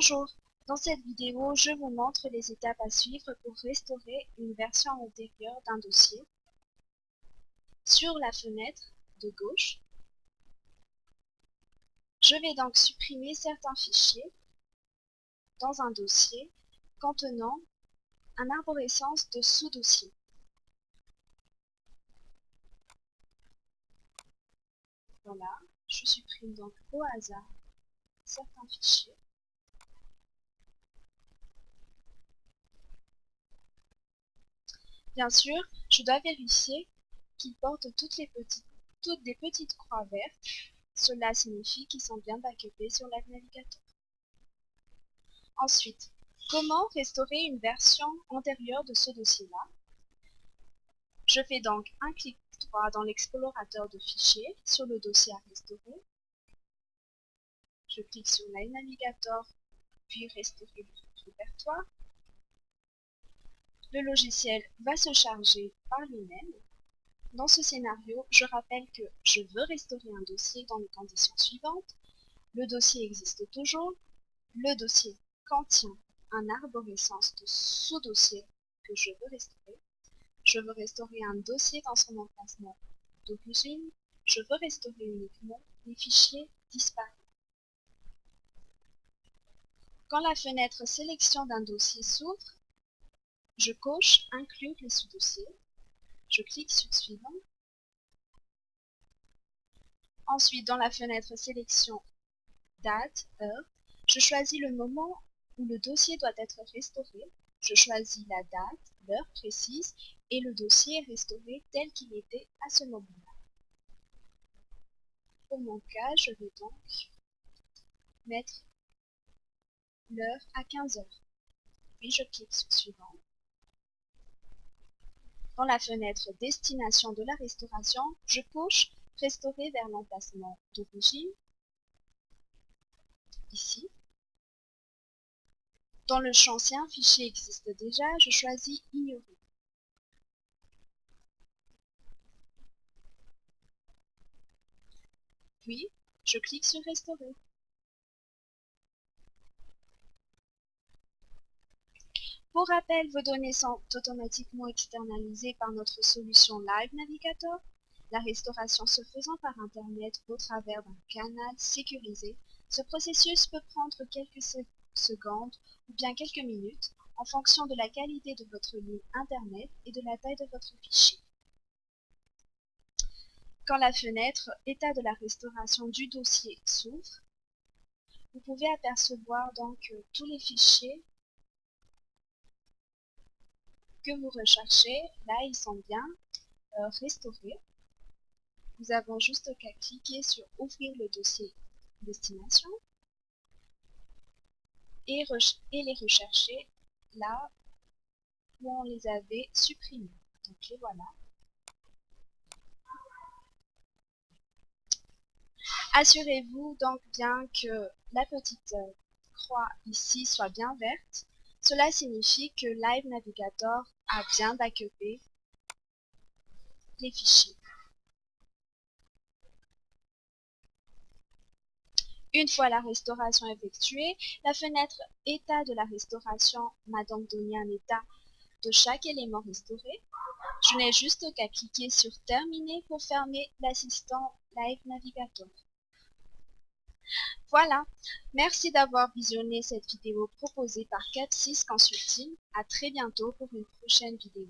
Bonjour, dans cette vidéo, je vous montre les étapes à suivre pour restaurer une version antérieure d'un dossier. Sur la fenêtre de gauche, je vais donc supprimer certains fichiers dans un dossier contenant une arborescence de sous-dossiers. Voilà, je supprime donc au hasard certains fichiers. Bien sûr, je dois vérifier qu'ils portent toutes des petites croix vertes. Cela signifie qu'ils sont bien backupés sur Live Navigator. Ensuite, comment restaurer une version antérieure de ce dossier-là? Je fais donc un clic droit dans l'explorateur de fichiers sur le dossier à restaurer. Je clique sur Live Navigator, puis restaurer le répertoire. Le logiciel va se charger par lui-même. Dans ce scénario, je rappelle que je veux restaurer un dossier dans les conditions suivantes. Le dossier existe toujours. Le dossier contient une arborescence de sous-dossiers que je veux restaurer. Je veux restaurer un dossier dans son emplacement d'origine. Je veux restaurer uniquement les fichiers disparus. Quand la fenêtre sélection d'un dossier s'ouvre, je coche Inclure les sous-dossiers. Je clique sur Suivant. Ensuite, dans la fenêtre sélection Date, Heure, je choisis le moment où le dossier doit être restauré. Je choisis la date, l'heure précise et le dossier est restauré tel qu'il était à ce moment-là. Pour mon cas, je vais donc mettre l'heure à 15 heures. Puis je clique sur Suivant. Dans la fenêtre Destination de la restauration, je coche Restaurer vers l'emplacement d'origine, ici. Dans le champ Si un fichier existe déjà, je choisis Ignorer. Puis, je clique sur Restaurer. Pour rappel, vos données sont automatiquement externalisées par notre solution Live Navigator. La restauration se faisant par Internet au travers d'un canal sécurisé, ce processus peut prendre quelques secondes ou bien quelques minutes en fonction de la qualité de votre ligne Internet et de la taille de votre fichier. Quand la fenêtre État de la restauration du dossier s'ouvre, vous pouvez apercevoir donc tous les fichiers que vous recherchez. Là, ils sont bien restaurés. Nous avons juste qu'à cliquer sur Ouvrir le dossier Destination et les rechercher là où on les avait supprimés. Donc les voilà. Assurez-vous donc bien que la petite croix ici soit bien verte. Cela signifie que Live Navigator a bien backupé les fichiers. Une fois la restauration effectuée, la fenêtre État de la restauration m'a donc donné un état de chaque élément restauré. Je n'ai juste qu'à cliquer sur Terminer pour fermer l'assistant Live Navigator. Voilà, merci d'avoir visionné cette vidéo proposée par Capsys Consulting. À très bientôt pour une prochaine vidéo.